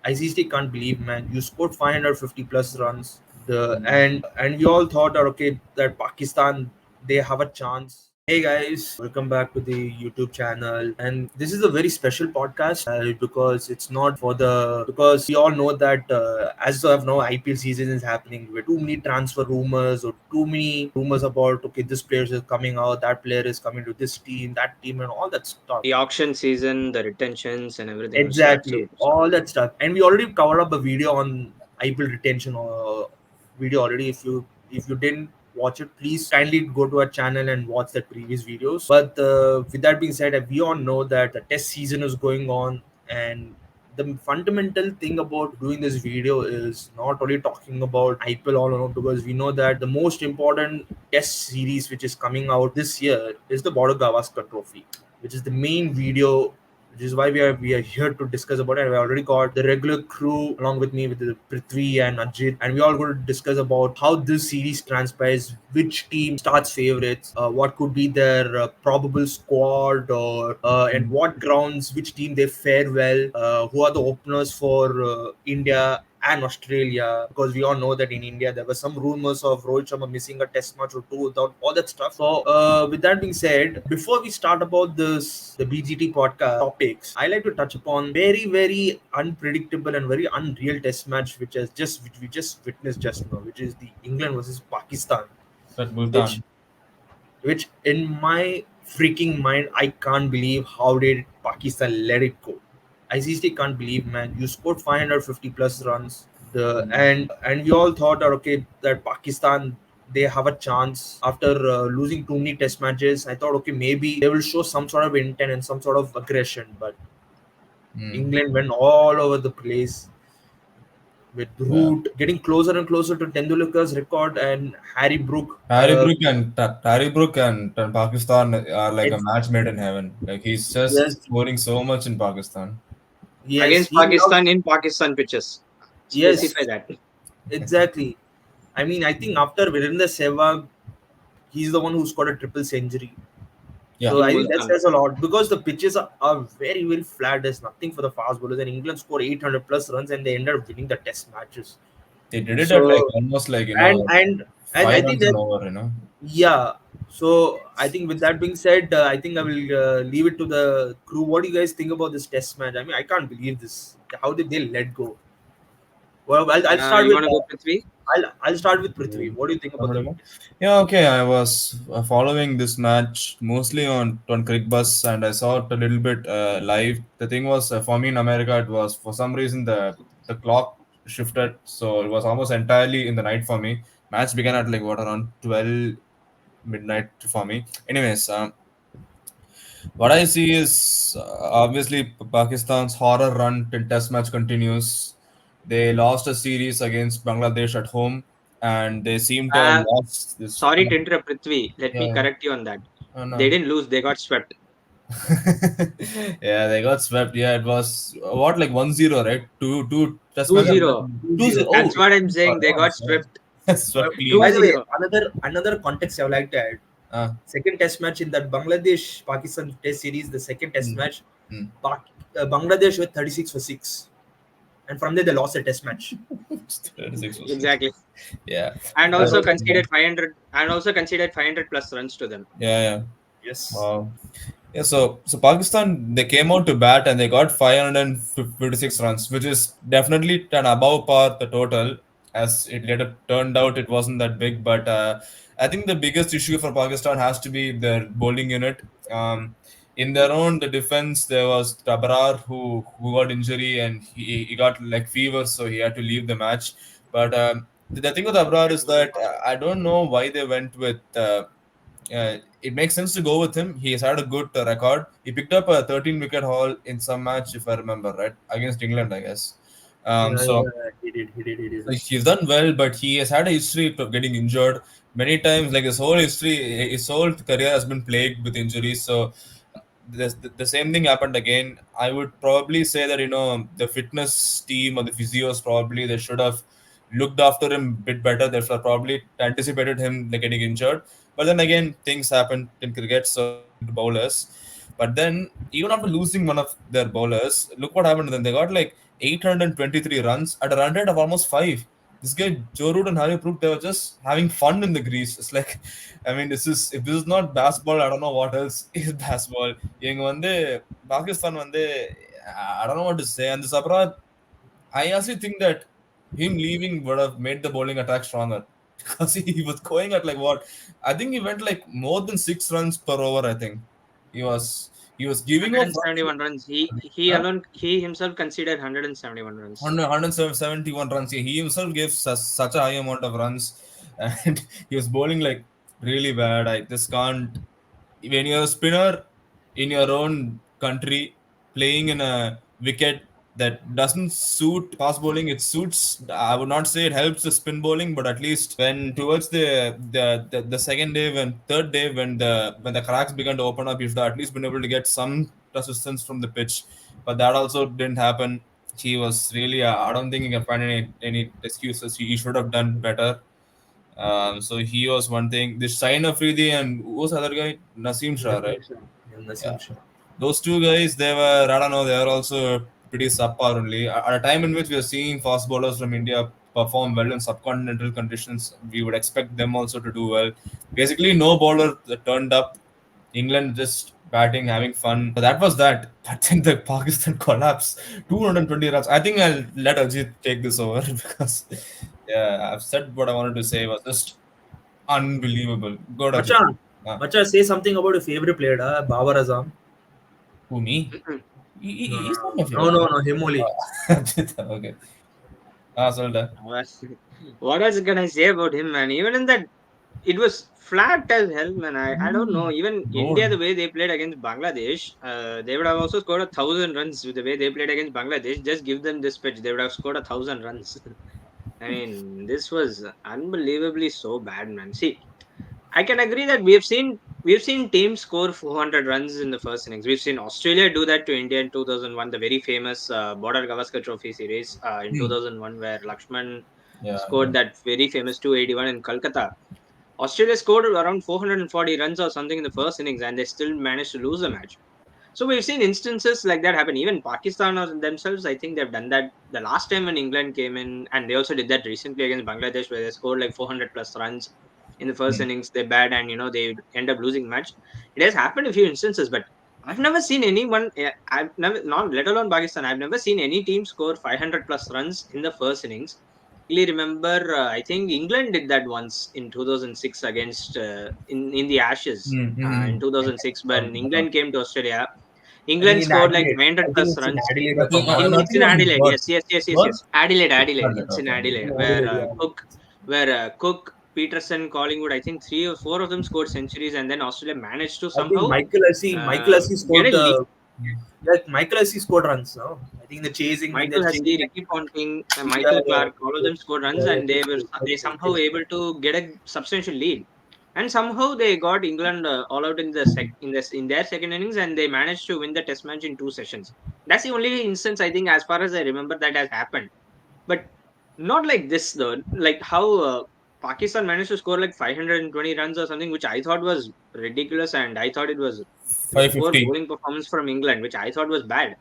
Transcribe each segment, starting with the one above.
I seriously can't believe, man. You scored 550 plus runs. And we all thought that okay, that Pakistan, they have a chance. Hey guys, welcome back to the YouTube channel. And this is a very special podcast because it's not for the because we all know that as of now IPL season is happening with too many transfer rumors or too many rumors about okay, this player is coming out, that player is coming to this team, that team, and all that stuff. The auction season, the retentions, and everything will start. Exactly, all that stuff. And we already covered up a video on IPL retention video already. If you didn't watch it, please kindly go to our channel and watch the previous videos. But with that being said, we all know that the test season is going on, and the fundamental thing about doing this video is not only talking about IPL all along, because we know that the most important test series which is coming out this year is the Border Gavaskar Trophy, which is the main video, which is why we are here to discuss about it. We already got the regular crew along with me, with the Prithvi and Ajit, and we all going to discuss about how this series transpires, which team starts favorites, what could be their probable squad, or and what grounds, which team they fare well, who are the openers for India and Australia, because we all know that in India there were some rumors of Rohit Sharma missing a test match or two, without all that stuff. So, with that being said, before we start about the BGT podcast topics, I like to touch upon very very unpredictable and very unreal test match which we just witnessed just now, which is the England versus Pakistan, That which Multan. which in my freaking mind I can't believe how did Pakistan let it go. I seriously can't believe, man. You scored 550 plus runs. And we all thought that okay, that Pakistan, they have a chance after losing too many test matches. I thought okay, maybe they will show some sort of intent and some sort of aggression, but England went all over the place with Yeah. Root getting closer and closer to Tendulkar's record, and Harry Brook. Harry Brook and Pakistan are like a It's match made in heaven. Like he's just yes, scoring so much in Pakistan. yes, Against he loves Pakistan in Pakistan pitches. yes, Specify that. exactly. I mean, I think after Virendra Sehwag, he's the one who scored a triple century. Yeah. So In I think that Multan. says a lot because the pitches are very, very flat. There's nothing for the fast bowlers, and England scored 800 plus runs, and they ended up winning the test matches. They did it at like So almost like and and and I five think runs and that over. yeah. So I think with that being said, I think I will leave it to the crew. What do you guys think about this test match? I mean, I can't believe this. How did they let go? Well, I'll start You with want to go, Prithvi? I'll start with Prithvi. What do you think about the Comfortable? Yeah, okay. I was following this match mostly on CricBus, and I saw it a little bit live. The thing was, for me in America, it was for some reason the clock shifted, so it was almost entirely in the night for me. Match began at like what, around 12 midnight for me. Anyways, what I see is obviously Pakistan's horror run till Test match continues. They lost a series against Bangladesh at home, and they seem to have Uh, lost this. Sorry to interrupt, Prithvi. Let me Yeah, correct you on that. They no. didn't lose, they got swept. Yeah, they got swept. Yeah, it was what, like 1-0, right? Two Test Two matches. yeah, zero. 2-0. 2-0. Oh, That's what I'm God, saying. They oh, got sorry. swept. Swept clean. By the way, 2-0. another context I would like to add. Uh, Second test match in that Bangladesh Pakistan test series, the second test mm, match, mm. Bangladesh were 36 for 6. And from there they lost the test match. 36 was six. Exactly. Yeah. And That also was, conceded 500 and also conceded 500 plus runs to them. yeah, yeah. Yes. Wow. Yeah, so Pakistan, they came out to bat and they got 556 runs, which is definitely an above par the total. As it later turned out, it wasn't that big, but I think the biggest issue for Pakistan has to be their bowling unit. In their own the defense, there was Tabrar who got injury and he got like fever, so he had to leave the match. But the thing with Tabrar is that I don't know why they went with. It makes sense to go with him. He has had a good record. He picked up a 13 wicket haul in some match, if I remember right, against England, I guess. Yeah, So yeah, he did. he's done well, but he has had a history of getting injured many times. Like his whole career has been plagued with injuries. So the same thing happened again. I would probably say that the fitness team or the physios probably they should have looked after him a bit better. They should have probably anticipated him like getting injured. But then again, things happen in cricket, so bowlers. But then, even after losing one of their bowlers, look what happened to them. They got like 823 runs at a run rate of almost 5. This guy, Joe Root and Harry Brook, they were just having fun in the crease. It's like, I mean, if this is not basketball, I don't know what else is basketball. இவங்க வந்து பாகிஸ்தான் வந்து I don't know what to say. And this Abrar, I actually think that him leaving would have made the bowling attack stronger because he was going at like what I think he went like more than 6 runs per over. I think he was he was giving up 171 runs. He himself conceded 171 runs. 171 runs. He himself gave such a high amount of runs, and he was bowling like really bad. I just can't. When you're a spinner in your own country, playing in a wicket that doesn't suit fast bowling, it suits. I would not say it helps the spin bowling, but at least when towards the second day, when third day, when the cracks began to open up, you should have at least been able to get some resistance from the pitch. But that also didn't happen. He was really. I don't think you can find any excuses. He should have done better. So he was one thing. This Shine Afridi and who was the other guy? Naseem Shah, right? Naseem Shah. Those two guys, they were, I don't know, they were also pretty subpar only. At a time in which we are seeing fast bowlers from India perform well in subcontinental conditions, we would expect them also to do well. Basically, no bowler that turned up. England just batting, having fun. But that was that. But then the Pakistan collapse. 220 runs. I think I'll let Ajit take this over because, yeah, I've said what I wanted to say. It was just unbelievable. Go to Ajit. Macha, say something about your favorite player, Babar Azam. Who, me? He's not my favorite. No, him only. Okay. What was I gonna say about him, man? Even in that, it was flat as hell, man. I don't know. Even India, the way they played against Bangladesh, they would have also scored 1,000 runs with the way they played against Bangladesh. Just give them this pitch, they would have scored 1,000 runs. I mean, this was unbelievably so bad, man. See, I can agree that we've seen teams score 400 runs in the first innings. We've seen Australia do that to India in 2001, the very famous Border Gavaskar Trophy series in 2001, where Lakshman scored that very famous 281 in Kolkata. Australia scored around 440 runs or something in the first innings, and they still managed to lose the match. So we've seen instances like that happen. Even Pakistan themselves, I think they've done that the last time when England came in, and they also did that recently against Bangladesh, where they scored like 400 plus runs in the first innings. They bat, and they end up losing the match. It has happened a few instances, but I've never seen anyone. I've never, not let alone Pakistan. I've never seen any team score 500 plus runs in the first innings. I remember, I think England did that once in 2006 against in the Ashes in 2006 when England came to Australia. England scored like 900 plus runs. It's in Adelaide. Yes. Adelaide. It's in Adelaide where Cook, Peterson, Collingwood, I think 3 or 4 of them scored centuries, and then Australia managed to somehow. Michael Hussey scored Michael Hussey scored runs. No? I think the chasing. Michael Hussey, Ricky Ponting, Michael Clark, all of them scored runs, and they somehow able to get a substantial lead. And somehow they got England all out in their second innings, and they managed to win the Test match in 2 sessions. That's the only instance, I think, as far as I remember, that has happened. But not like this though. Like how Pakistan managed to score like 520 runs or something, which I thought was ridiculous, and I thought it was poor bowling performance from England, which I thought was bad.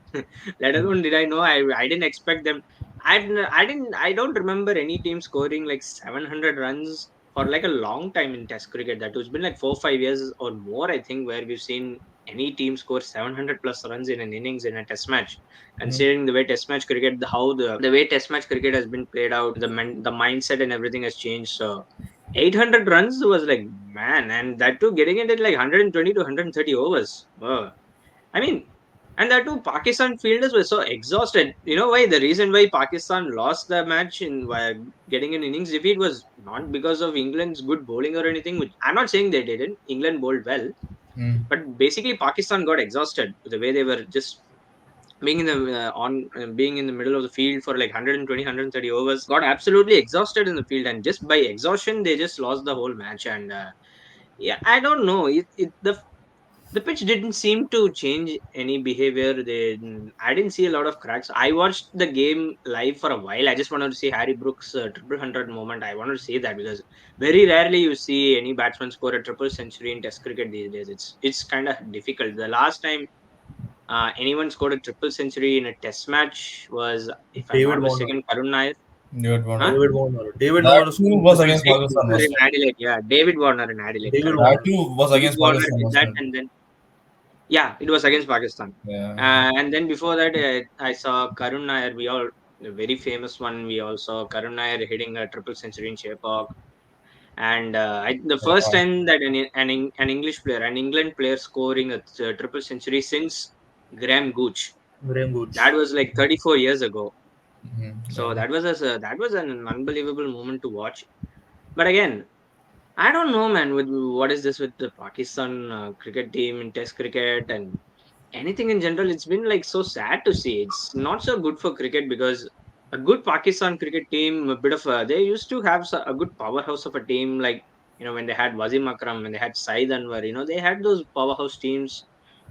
Let alone did I know. I didn't expect them. I don't remember any team scoring like 700 runs for like a long time in Test cricket. That it's been like 4-5 years or more, I think, where we've seen any team score 700 plus runs in an innings in a Test match. Considering the way Test match cricket, how the way Test match cricket has been played out, the mindset and everything has changed. So 800 runs was like, man, and that too getting it at like 120 to 130 overs. I mean, and that too, Pakistan fielders were so exhausted. You know why? The reason why Pakistan lost the match in getting an innings defeat was not because of England's good bowling or anything. Which I'm not saying they didn't. England bowled well, but basically Pakistan got exhausted with the way they were just being in the middle of the field for like 120, 130 overs. Got absolutely exhausted in the field, and just by exhaustion they just lost the whole match. And I don't know. The pitch didn't seem to change any behavior. I didn't see a lot of cracks. I watched the game live for a while. I just wanted to see Harry Brooks' triple hundred moment. I wanted to see that because very rarely you see any batsman score a triple century in Test cricket these days. It's kind of difficult. The last time anyone scored a triple century in a Test match was, if I'm David not Warner. mistaken, Karun Nair. David Warner. Huh? David Warner. David That Warner too scored was triple against David century. Pakistan, Warner in wasn't it? Adelaide. Yeah, David Warner in Adelaide. David Correct. That Warner. too was David against Warner Pakistan, did that, wasn't and then yeah, it was against Pakistan. it? Yeah. And then before that, I saw Karun Nair. A very famous one. We all saw Karun Nair hitting a triple century in Chepauk. And the first Yeah. time that an English player, an England player, scoring a triple century since Graham Gooch. Graham Gooch. That was like 34 years ago. So Yeah. that was an unbelievable moment to watch. But again, I don't know, man. With what is this with the Pakistan cricket team in Test cricket and anything in general? It's been like so sad to see. It's not so good for cricket because a good Pakistan cricket team, a bit of a, they used to have a good powerhouse of a team, like when they had Wasim Akram, when they had Saeed Anwar. They had those powerhouse teams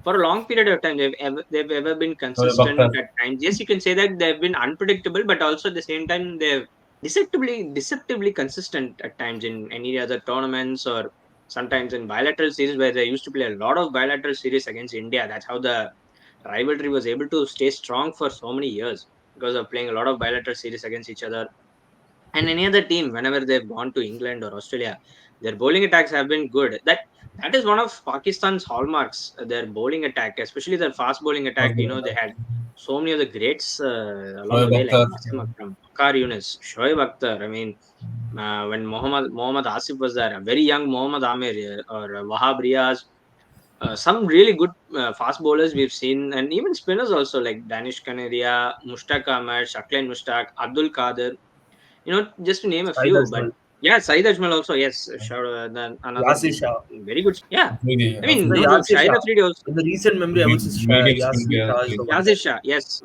for a long period of time. They've ever been Shoaib consistent Akhtar. at times. Yes, you can say that they've been unpredictable, but also at the same time they've deceptively consistent at times in any other tournaments or sometimes in bilateral series where they used to play a lot of bilateral series against India. That's how the rivalry was able to stay strong for so many years because of playing a lot of bilateral series against each other. And any other team, whenever they've gone to England or Australia, their bowling attacks have been good. That is one of Pakistan's hallmarks. Their bowling attack, especially their fast bowling attack. They had so many of the greats along the Shoaib way, like Akhtar. Wasim Akram, Waqar Yunus, Shoaib Akhtar. I mean, when Mohammad Asif was there, a very young Mohammad Amir or Wahab Riaz, some really good fast bowlers we've seen, and even spinners also like Danish Kanaria, Mushtaq Ahmed, Shakleen Mushtaq, Abdul Qadir. Just to name a Saeed few. But Ajmal. yeah, Saeed Ajmal also, yes, then another Yasir Shah. very good. Yeah, Really, I mean, The Afridi. good. Yasir Shahid Shah. Afridi also. In the recent memory, I would say Medium spin Yasir player. Shah is the one Yazir that. Shah, yes,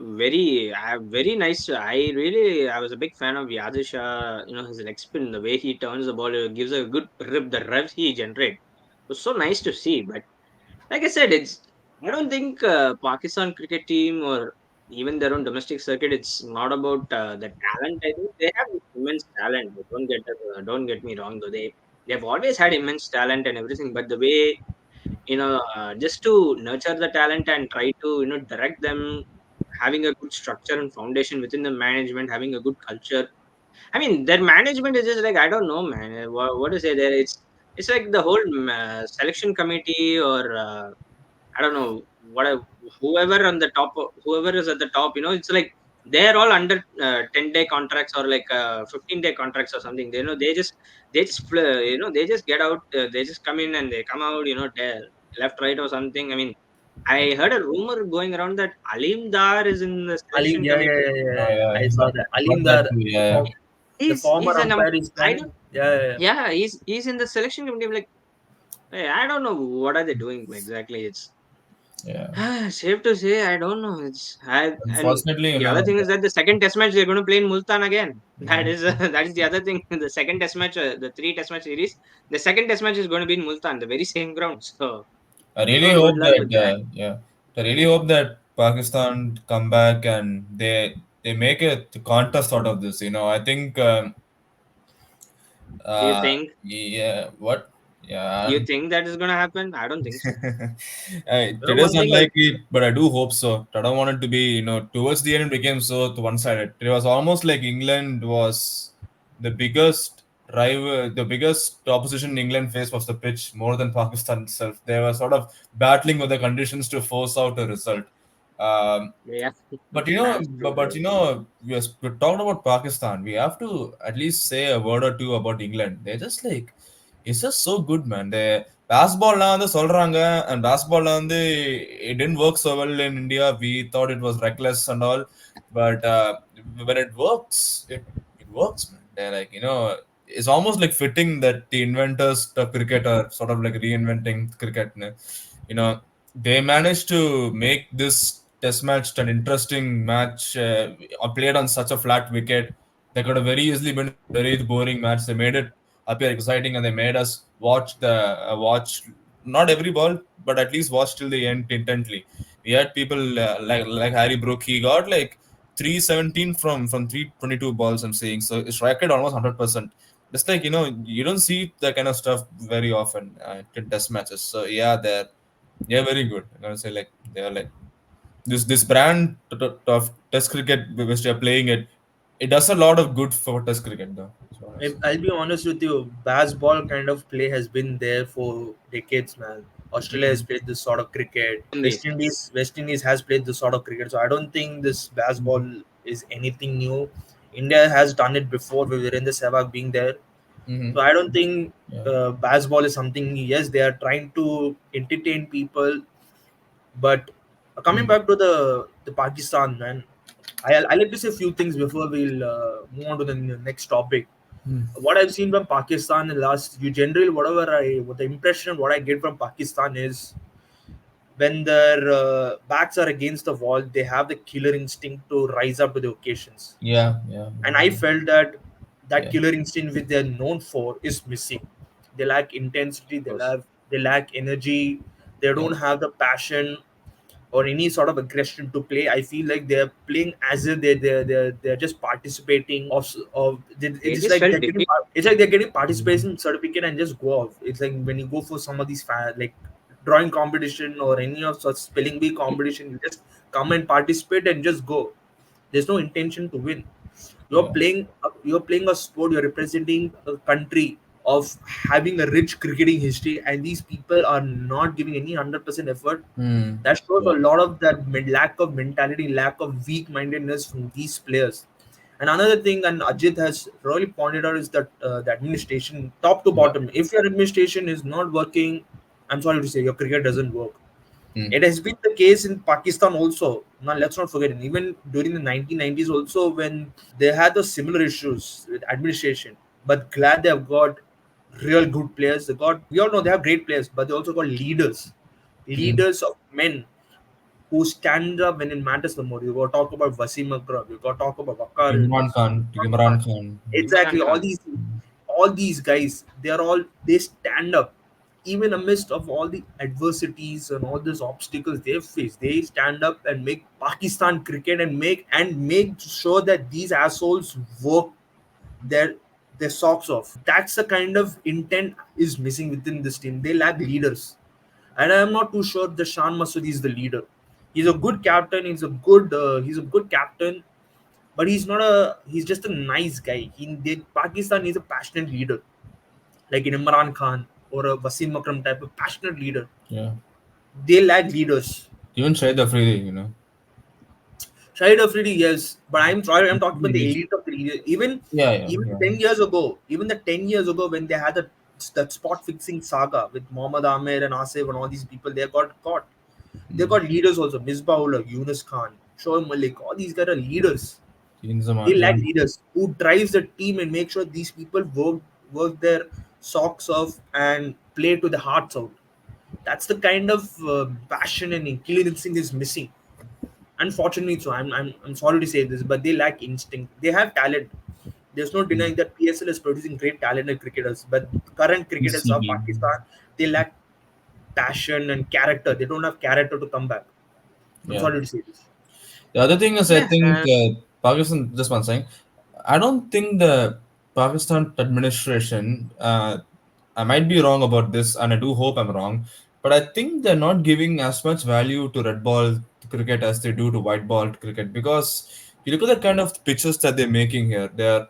I was a big fan of Yazir Shah. His leg spin, the way he turns the ball, gives a good rip. The revs he generates was so nice to see. But like I said, I don't think Pakistan cricket team or even their own domestic circuit. It's not about the talent. I think they have immense talent. Don't get me wrong, though they've always had immense talent and everything. But the way just to nurture the talent and try to direct them, having a good structure and foundation within the management, having a good culture. I mean, their management is just like, I don't know, man. What to say there? It's like the whole selection committee or I don't know what whoever on the top, whoever is at the top. It's like they're all under 10-day contracts or like 15-day contracts or something. They just get out. They just come in and they come out. Left, right, or something. I mean, I heard a rumor going around that Alim Dar is in the Alim, selection yeah, yeah, committee. yeah, yeah, Oh, yeah. yeah. I saw that. Got Alim that Dar, too, the, yeah. the He's former an umpire is I coming. don't. Yeah, yeah, yeah. Yeah, he's in the selection committee. I'm like, hey, I don't know what are they doing exactly. It's Yeah. safe to say, I don't know. And Unfortunately, the other thing is that the second test match they're going to play in Multan again. That is that is the other thing. The second test match, the three test match series, the second test match is going to be in Multan, the very same ground. So I really good hope luck that with that. yeah, I really hope that Pakistan come back and they make a contest out of this. I think You uh think yeah, what, yeah. you think that is going to happen? I don't think so. It is One thing I unlikely, but I do hope so. I don't want it to be, towards the end it became so to one-sided. It was almost like England was the biggest rival, the biggest opposition England faced was the pitch more than Pakistan itself. They were sort of battling with the conditions to force out a result. Um, Yeah, but that's true. That's true. we talked about Pakistan. We have to at least say a word or two about England. They're just like, it's just so good, man. They basketballலாம் வந்து சொல்றாங்க, and basketball வந்து it didn't work so well in India. We thought it was reckless and all, but when it works, it works, man. They're like, it's almost like fitting that the inventors of cricket are sort of like reinventing cricket. You know, they managed to make this test match an interesting match, played on such a flat wicket. They could have very easily been a very boring match. They made it appear exciting, and they made us watch not every ball, but at least watch till the end intently. We had people like Harry Brook. He got like 317 from 322 balls. I'm saying so. It's record almost 100%. Just like you don't see that kind of stuff very often in test matches. So yeah, they're very good. I'm gonna say like they're like this brand of test cricket which they're playing it does a lot of good for test cricket though. That's what I say. I'll be honest with you, baseball kind of play has been there for decades, man. Australia has Mhm. played this sort of cricket. Indies. West Indies has played this sort of cricket. So I don't think this baseball Mhm. is anything new. India has done it before with Virendra Sehwag being there. So Mhm. I don't think Yeah. baseball is something. Yes, they are trying to entertain people, but coming Mhm. back to the Pakistan, man, I like to say a few things before we'll move on to the next topic. Mhm. What I've seen from Pakistan in the last few, generally, what the impression what I get from Pakistan is when their backs are against the wall, they have the killer instinct to rise up to the occasions. Yeah, yeah, And I felt that that yeah. killer instinct which they're known for is missing. They lack intensity, Of course. they lack energy, they Yeah. don't have the passion or any sort of aggression to play. I feel like they're playing as if they're just participating They it's just like felt defeated. they're getting participation certificate and just go off. It's like when you go for some of these like drawing competition or any of such spelling bee competition, you just come and participate and just go. There's no intention to win. Yeah. You're playing a sport, you're representing a country of having a rich cricketing history, and these people are not giving any 100% effort. Hmm. That shows a Yeah. lot of that lack of mentality, lack of weak mindedness from these players. And another thing, and Ajit has really pointed out, is that the administration, top to Yeah. bottom, if your administration is not working, I'm sorry to say, your cricket doesn't work. Hmm. It has been the case in Pakistan also. Now, let's not forget, even during the 1990s, also, when they had those similar issues with administration. But glad they have got real good players. We all know they have great players, but they also got leaders, Hmm. leaders of men who stand up when it matters the most. You got to talk about Wasim Akram, you got to talk about Waqar Imran Yunus, Khan. Imran Khan. exactly, Imran Khan. all these guys, they stand up even amidst of all the adversities and all these obstacles they face. They stand up and make Pakistan cricket and make sure that these assholes work their their socks off. That's the kind of intent is missing within this team. They lack leaders, and I'm not too sure the Shan Masoodi is the leader. He's a good captain. He's a good captain, but he's not a. He's just a nice guy. Pakistan needs a passionate leader, like an Imran Khan or a Wasim Akram type of passionate leader. Yeah. They lack leaders. Even Shahid Afridi. Shahid Afridi, yes, but I'm talking about the He elite of the leader. Even Yeah, yeah, even yeah. 10 years ago, even the 10 years ago when they had that spot fixing saga with Mohammad Amir and Asif and all these people, they got caught. They got leaders also. Misbah Ullah, Yunus Khan, Shoaib Malik. All these guys are leaders. They Inzamam, lack yeah. leaders who drives the team and make sure these people work their socks off and play to the hearts out. That's the kind of passion and killer instinct is missing. Unfortunately, so I'm sorry to say this, but they lack instinct. They have talent. There's no denying that PSL is producing great talented cricketers, but current cricketers of PCB. Pakistan, they lack passion and character. They don't have character to come back. I'm Yeah. sorry to say this. The other thing is, I Yeah. think Pakistan. Just one thing. I don't think the Pakistan administration. I might be wrong about this, and I do hope I'm wrong. But I think they're not giving as much value to red ball cricket as they do to white ball cricket because you look at the kind of pitches that they're making here. They're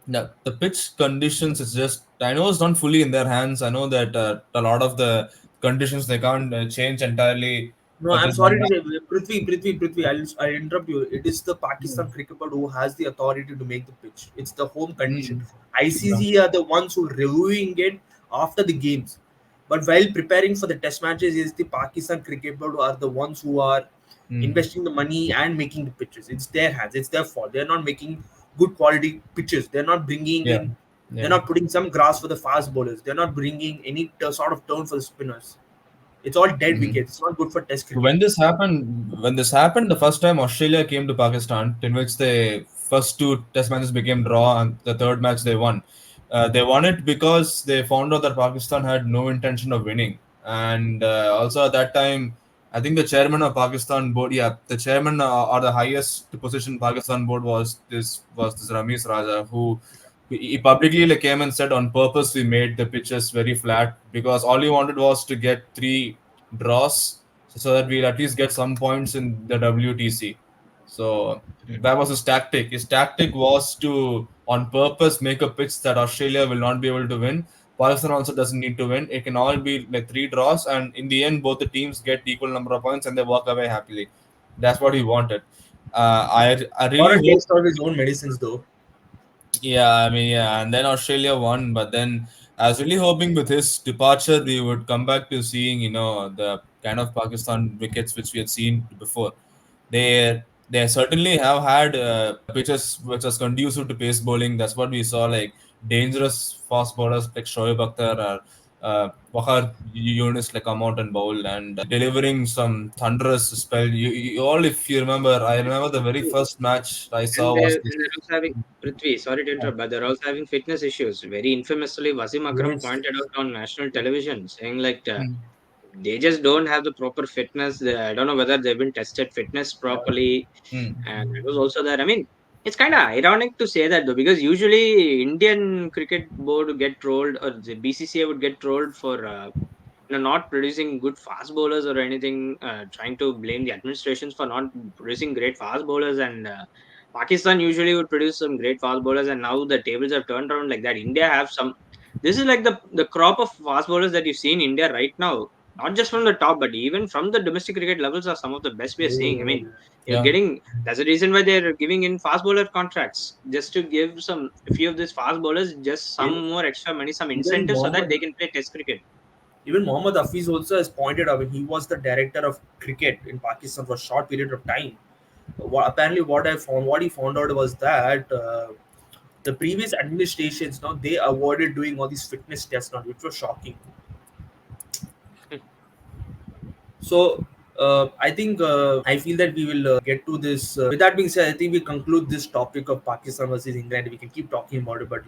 the pitch conditions is just. I know it's not fully in their hands. I know that a lot of the conditions they can't change entirely No, I'm within sorry one. to say, Prithvi. I'll interrupt you. It is the Pakistan cricket board who has the authority to make the pitch. It's the home condition. Mm. Yeah. ICC are the ones who reviewing it after the games. But while preparing for the test matches, is the Pakistan cricket board who are the ones who are Mm. investing the money and making the pitches. It's their hands. It's their fault. They're not making good quality pitches. They're not bringing Yeah. in. They're Yeah. not putting some grass for the fast bowlers. They're not bringing any sort of turn for the spinners. It's all dead Mhm. wickets. It's not good for test cricket. When this happened, the first time Australia came to Pakistan, in which the first two test matches became draw and the third match they won. They won it because they found out that Pakistan had no intention of winning, and also at that time, I think the chairman of Pakistan board, yeah, the chairman or the highest position Pakistan board was this Ramesh Raja, who he publicly like came and said on purpose we made the pitches very flat because all he wanted was to get 3 draws so that we'll at least get some points in the WTC. So that was his tactic. His tactic was to, on purpose, make a pitch that Australia will not be able to win. Pakistan also doesn't need to win. It can all be like 3 draws, and in the end, both the teams get equal number of points and they walk away happily. That's what he wanted. I Or really a hope. taste of his own medicines, though. Yeah, I mean, yeah, and then Australia won, but then I was really hoping with his departure we would come back to seeing, the kind of Pakistan wickets which we had seen before. They certainly have had pitches which was conducive to pace bowling. That's what we saw, like dangerous fast bowlers like Shoaib Akhtar or Waqar Yunus like come out and bowl and delivering some thunderous spell. You all, if you remember, I remember the very first match I saw was this. And they're also having Prithvi, sorry to interrupt, but they're also having fitness issues. Very infamously, Wasim Akram Yes. pointed out on national television, saying like Hmm. they just don't have the proper fitness. I don't know whether they've been tested fitness properly, Hmm. and it was also there. I mean, it's kind of ironic to say that though, because usually Indian cricket board would get trolled, or the BCCI would get trolled for not producing good fast bowlers or anything, trying to blame the administrations for not producing great fast bowlers. And Pakistan usually would produce some great fast bowlers, and now the tables have turned around like that. India have some. This is like the crop of fast bowlers that you see in India right now, not just from the top, but even from the domestic cricket levels are some of the best we are seeing. I mean, you're Yeah. getting that's the reason why they're giving in fast bowler contracts, just to give some a few of these fast bowlers just Even, some more extra money, some even incentives so that Mohammad they can play test cricket. Even Mohammad Hafiz also has pointed out, he was the director of cricket in Pakistan for a short period of time. Apparently, what he found out was that the previous administrations, now they avoided doing all these fitness tests, now, which was shocking. So I think I feel that we will get to this. With that being said, I think we conclude this topic of Pakistan versus England. We can keep talking about it, but